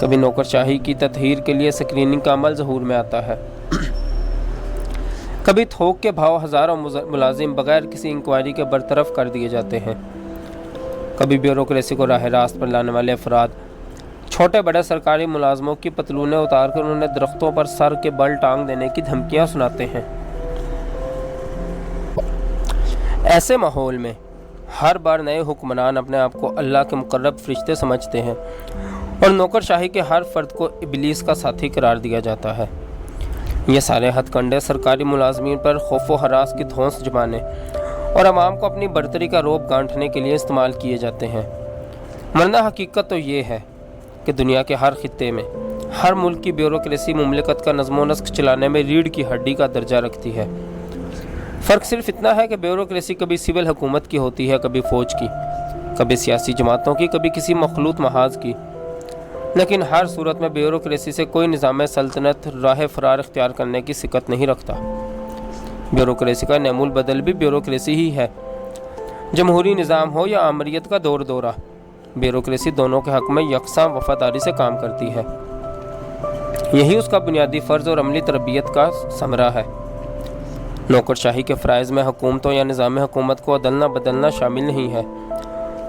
کبھی نوکرشاہی کی تطہیر کے لیے اسکریننگ کا عمل ظہور میں آتا ہے، کبھی تھوک کے بھاؤ ہزاروں ملازم بغیر کسی انکوائری کے برطرف کر دیے جاتے ہیں، کبھی بیوروکریسی کو راہ راست پر لانے والے افراد چھوٹے بڑے سرکاری ملازموں کی پتلونیں اتار کر انہیں درختوں پر سر کے بل ٹانگ دینے کی دھمکیاں سناتے ہیں۔ ایسے ماحول میں ہر بار نئے حکمران اپنے آپ کو اللہ کے مقرب فرشتے سمجھتے ہیں اور نوکرشاہی کے ہر فرد کو ابلیس کا ساتھی قرار دیا جاتا ہے۔ یہ سارے ہتھ کنڈے سرکاری ملازمین پر خوف و ہراس کی دھونس جمانے اور عوام کو اپنی برتری کا رعب گانٹھنے کے لیے استعمال کیے جاتے ہیں، ورنہ حقیقت تو یہ ہے کہ دنیا کے ہر خطے میں ہر ملک کی بیوروکریسی مملکت کا نظم و نسق چلانے میں ریڑھ کی ہڈی کا درجہ رکھتی ہے۔ فرق صرف اتنا ہے کہ بیوروکریسی کبھی سول حکومت کی ہوتی ہے، کبھی فوج کی، کبھی سیاسی جماعتوں کی، کبھی کسی مخلوط محاذ کی، لیکن ہر صورت میں بیوروکریسی سے کوئی نظام سلطنت راہ فرار اختیار کرنے کی سکت نہیں رکھتا۔ بیوروکریسی کا نعم البدل بھی بیوروکریسی ہی ہے، جمہوری نظام ہو یا آمریت کا دور دورہ، بیوروکریسی دونوں کے حق میں یکساں وفاداری سے کام کرتی ہے۔ یہی اس کا بنیادی فرض اور عملی تربیت کا ثمرہ ہے۔ نوکرشاہی کے فرائض میں حکومتوں یا نظام حکومت کو عدلنا بدلنا شامل نہیں ہے،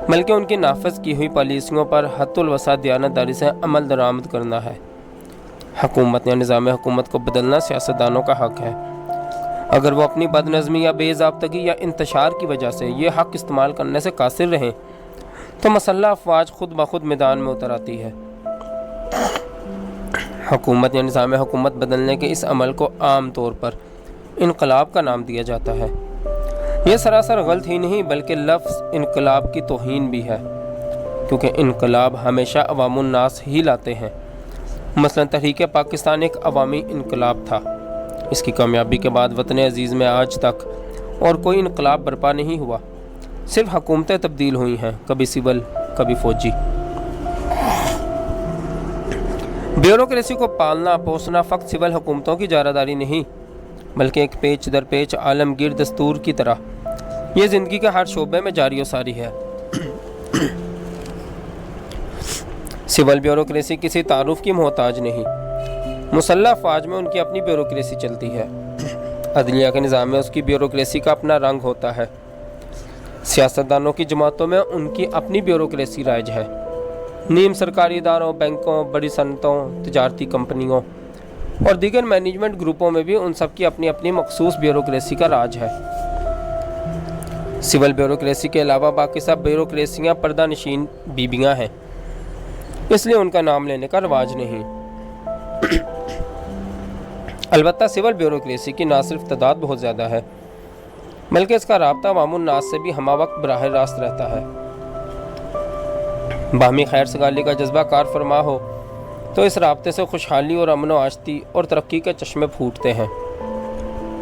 بلکہ ان کی نافذ کی ہوئی پالیسیوں پر حد الوسع دیانتداری سے عمل درآمد کرنا ہے۔ حکومت یا نظام حکومت کو بدلنا سیاستدانوں کا حق ہے۔ اگر وہ اپنی بد نظمی یا بے ضابطگی یا انتشار کی وجہ سے یہ حق استعمال کرنے سے قاصر رہیں تو مسلح افواج خود بخود میدان میں اتر آتی ہے۔ حکومت یا نظام حکومت بدلنے کے اس عمل کو عام طور پر انقلاب کا نام دیا جاتا ہے۔ یہ سراسر غلط ہی نہیں بلکہ لفظ انقلاب کی توہین بھی ہے، کیونکہ انقلاب ہمیشہ عوام الناس ہی لاتے ہیں۔ مثلا تحریک پاکستان ایک عوامی انقلاب تھا۔ اس کی کامیابی کے بعد وطن عزیز میں آج تک اور کوئی انقلاب برپا نہیں ہوا، صرف حکومتیں تبدیل ہوئی ہیں، کبھی سول کبھی فوجی۔ بیوروکریسی کو پالنا پوسنا فقط سول حکومتوں کی جارحداری نہیں، بلکہ ایک پیچ در پیچ عالمگیر دستور کی طرح یہ زندگی کے ہر شعبے میں جاری و ساری ہے۔ سول بیوروکریسی کسی تعارف کی محتاج نہیں، مسلح افواج میں ان کی اپنی بیوروکریسی چلتی ہے، عدلیہ کے نظام میں اس کی بیوروکریسی کا اپنا رنگ ہوتا ہے، سیاستدانوں کی جماعتوں میں ان کی اپنی بیوروکریسی رائج ہے، نیم سرکاری اداروں، بینکوں، بڑی صنعتوں، تجارتی کمپنیوں اور دیگر مینجمنٹ گروپوں میں بھی ان سب کی اپنی اپنی مخصوص بیوروکریسی کا راج ہے۔ سول بیوروکریسی کے علاوہ باقی سب بیوروکریسیاں پردہ نشین بیبیاں ہیں، اس لیے ان کا نام لینے کا رواج نہیں۔ البتہ سول بیوروکریسی کی نہ صرف تعداد بہت زیادہ ہے، بلکہ اس کا رابطہ عوام الناس سے بھی ہمہ وقت براہ راست رہتا ہے۔ باہمی خیر سگالی کا جذبہ کار فرما ہو تو اس رابطے سے خوشحالی اور امن و آشتی اور ترقی کے چشمے پھوٹتے ہیں۔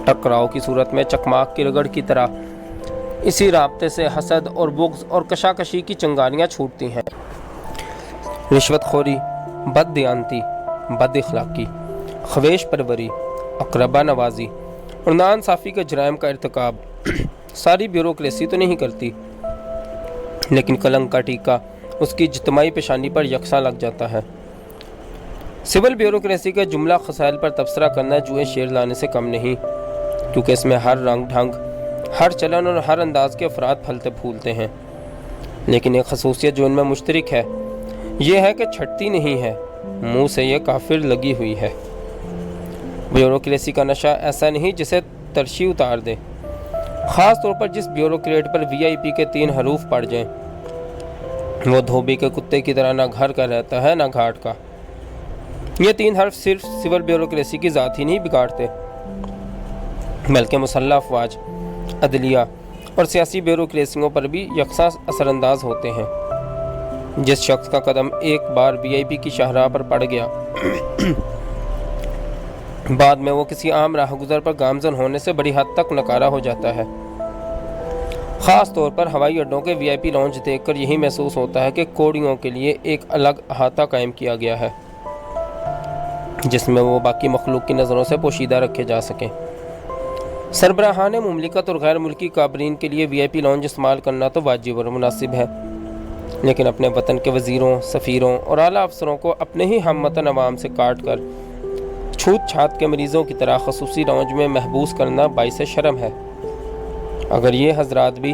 ٹکراؤ کی صورت میں چکماک کی رگڑ کی طرح اسی رابطے سے حسد اور بغض اور کشاکشی کی چنگاریاں چھوٹتی ہیں۔ رشوت خوری، بد دیانتی، بد اخلاقی، خویش پروری، اقربا نوازی اور ناانصافی کے جرائم کا ارتکاب ساری بیوروکریسی تو نہیں کرتی، لیکن کلنک کا ٹیکا اس کی اجتماعی پیشانی پر یکساں لگ جاتا ہے۔ سول بیوروکریسی کے جملہ خصائل پر تبصرہ کرنا جوئے شیر لانے سے کم نہیں، کیونکہ اس میں ہر رنگ ڈھنگ، ہر چلن اور ہر انداز کے افراد پھلتے پھولتے ہیں، لیکن ایک خصوصیت جو ان میں مشترک ہے یہ ہے کہ چھٹتی نہیں ہے، منہ سے یہ کافر لگی ہوئی ہے۔ بیوروکریسی کا نشہ ایسا نہیں جسے ترشی اتار دے، خاص طور پر جس بیوروکریٹ پر VIP کے 3 حروف پڑ جائیں، وہ دھوبی کے کتے کی طرح نہ گھر کا رہتا ہے نہ گھاٹ کا۔ یہ 3 حرف صرف سول بیوروکریسی کی ذات ہی نہیں بگاڑتے، بلکہ مسلح افواج، عدلیہ اور سیاسی بیوروکریسیوں پر بھی یکساں اثر انداز ہوتے ہیں۔ جس شخص کا قدم ایک بار VIP کی شاہراہ پر پڑ گیا، بعد میں وہ کسی عام راہ گزر پر گامزن ہونے سے بڑی حد تک نکارا ہو جاتا ہے۔ خاص طور پر ہوائی اڈوں کے VIP لاؤنج دیکھ کر یہی محسوس ہوتا ہے کہ کوڑیوں کے لیے ایک الگ احاطہ قائم کیا گیا ہے، جس میں وہ باقی مخلوق کی نظروں سے پوشیدہ رکھے جا سکیں۔ سربراہان مملکت اور غیر ملکی کابرین کے لیے VIP لاؤنج استعمال کرنا تو واجب اور مناسب ہے، لیکن اپنے وطن کے وزیروں، سفیروں اور اعلیٰ افسروں کو اپنے ہی ہم وطن عوام سے کاٹ کر چھوت چھات کے مریضوں کی طرح خصوصی لاؤنج میں محبوس کرنا باعث شرم ہے۔ اگر یہ حضرات بھی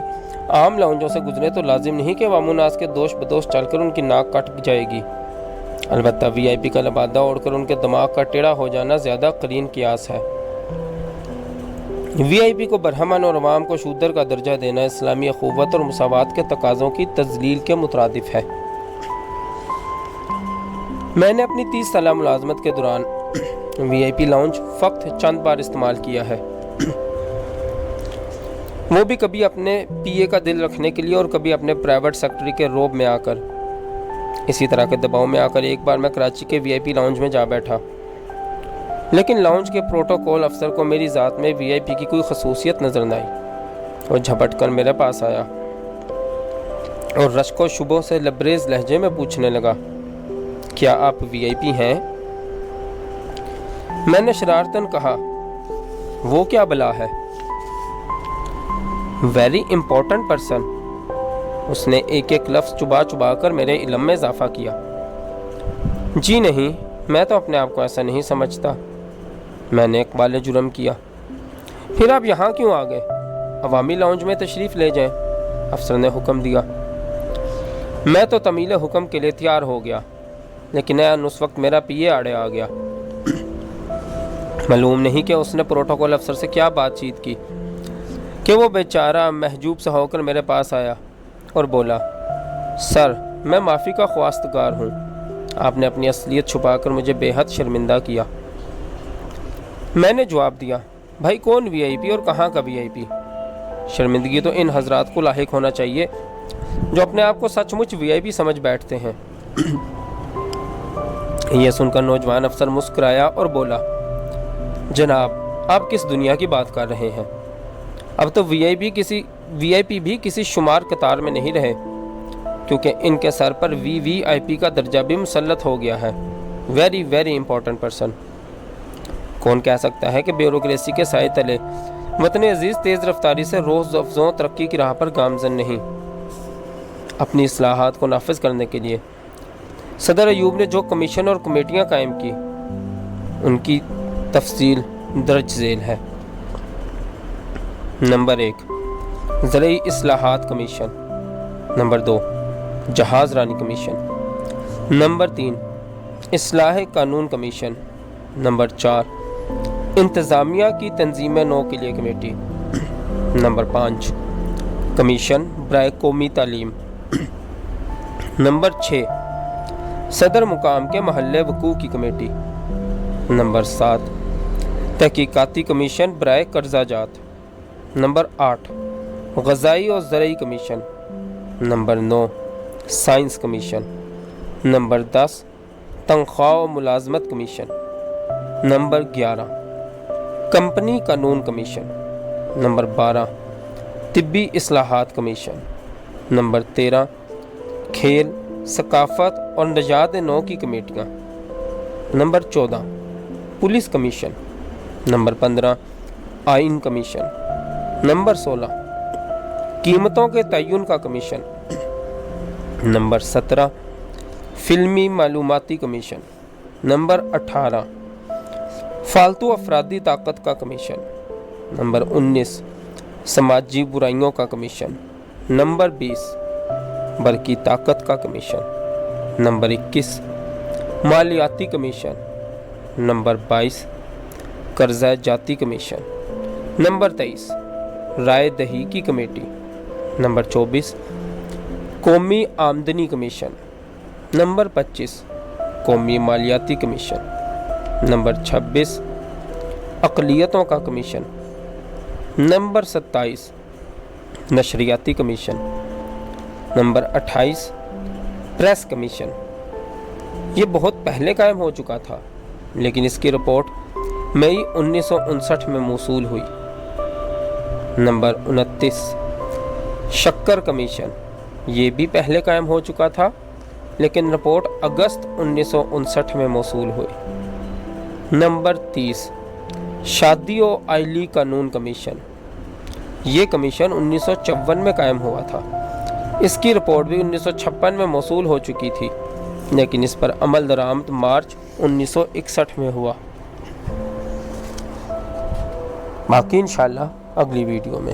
عام لاؤنجوں سے گزرے تو لازم نہیں کہ عوام الناس کے دوش بدوش چل کر ان کی ناک کٹ جائے گی۔ البتہ وی آئی پی کا لبادہ اوڑھ کر ان کے دماغ کا ٹیڑھا ہو جانا زیادہ قرین قیاس ہے۔ وی آئی پی کو برہمن اور عوام کو شودر کا درجہ دینا اسلامی اخوت اور مساوات کے تقاضوں کی تذلیل کے مترادف ہے۔ میں نے اپنی 30 سالہ ملازمت کے دوران وی آئی پی لاؤنج فقط چند بار استعمال کیا ہے، وہ بھی کبھی اپنے پی اے کا دل رکھنے کے لیے اور کبھی اپنے پرائیویٹ سیکٹری کے روب میں آ کر۔ اسی طرح کے دباؤ میں آ کر ایک بار میں کراچی کے وی آئی پی لاؤنج میں جا بیٹھا، لیکن لاؤنج کے پروٹوکول افسر کو میری ذات میں وی آئی پی کی کوئی خصوصیت نظر نہ آئی۔ وہ جھپٹ کر میرے پاس آیا اور رشک و شبوں سے لبریز لہجے میں پوچھنے لگا، کیا آپ وی آئی پی ہیں؟ میں نے شرارتاً کہا، وہ کیا بلا ہے؟ Very important person. اس نے ایک ایک لفظ چبا چبا کر میرے علم میں اضافہ کیا۔ جی نہیں، میں تو اپنے آپ کو ایسا نہیں سمجھتا۔ میں نے اقبال جرم کیا۔ پھر آپ یہاں کیوں آ گئے؟ عوامی لاؤنج میں تشریف لے جائیں، افسر نے حکم دیا۔ میں تو تعمیل حکم کے لیے تیار ہو گیا، لیکن اس وقت میرا پی اے آڑے آ گیا۔ معلوم نہیں کہ اس نے پروٹوکول افسر سے کیا بات چیت کی کہ وہ بیچارہ محجوب سا ہو کر میرے پاس آیا اور بولا، سر میں معافی کا خواستگار ہوں، آپ نے اپنی اصلیت چھپا کر مجھے بے حد شرمندہ کیا۔ میں نے جواب دیا، بھائی کون وی آئی پی اور کہاں کا وی آئی پی؟ شرمندگی تو ان حضرات کو لاحق ہونا چاہیے جو اپنے آپ کو سچ مچ وی آئی پی سمجھ بیٹھتے ہیں۔ یہ سن کر نوجوان افسر مسکرایا اور بولا، جناب آپ کس دنیا کی بات کر رہے ہیں؟ اب تو وی آئی پی بھی کسی شمار قطار میں نہیں رہے، کیونکہ ان کے سر پر وی آئی پی کا درجہ بھی مسلط ہو گیا ہے۔ Very very important person. کون کہہ سکتا ہے کہ بیوروکریسی کے سائے تلے وطن عزیز تیز رفتاری سے روز افزوں ترقی کی راہ پر گامزن نہیں؟ اپنی اصلاحات کو نافذ کرنے کے لیے صدر ایوب نے جو کمیشن اور کمیٹیاں قائم کی، ان کی تفصیل درج ذیل ہے۔ نمبر 1، زرعی اصلاحات کمیشن۔ نمبر 2، جہاز رانی کمیشن۔ نمبر 3، اصلاح قانون کمیشن۔ نمبر 4، انتظامیہ کی تنظیم نو کے لیے کمیٹی۔ نمبر 5، کمیشن برائے قومی تعلیم۔ نمبر 6، صدر مقام کے محلِ وقوع کی کمیٹی۔ نمبر 7، تحقیقاتی کمیشن برائے قرضہ جات۔ نمبر 8، غذائی اور زرعی commission. Number 9، science commission. Number 10، تنخواہ و ملازمت کمیشن۔ نمبر 11، کمپنی قانون کمیشن۔ نمبر 12، طبی اصلاحات کمیشن۔ نمبر 13، کھیل، ثقافت اور نژاد نو کی کمیٹیاں۔ Number 14، police commission. نمبر 15، آئین کمیشن۔ نمبر 16، قیمتوں کے تعین کا کمیشن۔ نمبر 17، فلمی معلوماتی کمیشن۔ نمبر 18، فالتو افرادی طاقت کا کمیشن۔ نمبر 19، سماجی برائیوں کا کمیشن۔ نمبر 20، برقی طاقت کا کمیشن۔ نمبر 21، مالیاتی کمیشن۔ نمبر 22، قرضہ جاتی کمیشن۔ نمبر 23، رائے دہی کی کمیٹی۔ نمبر 24، قومی آمدنی کمیشن۔ نمبر 25، قومی مالیاتی کمیشن۔ نمبر 26، اقلیتوں کا کمیشن۔ نمبر 27، نشریاتی کمیشن۔ Number 28، press commission. یہ بہت پہلے قائم ہو چکا تھا، لیکن اس کی رپورٹ مئی 1959 میں موصول ہوئی۔ نمبر 29، شکر کمیشن۔ یہ بھی پہلے قائم ہو چکا تھا، لیکن رپورٹ اگست 1959 میں موصول ہوئی۔ نمبر 30، شادی و آئلی قانون کمیشن۔ یہ کمیشن 1954 میں قائم ہوا تھا، اس کی رپورٹ بھی 1956 میں موصول ہو چکی تھی، لیکن اس پر عمل درآمد مارچ 1961 میں ہوا۔ باقی انشاءاللہ اگلی ویڈیو میں۔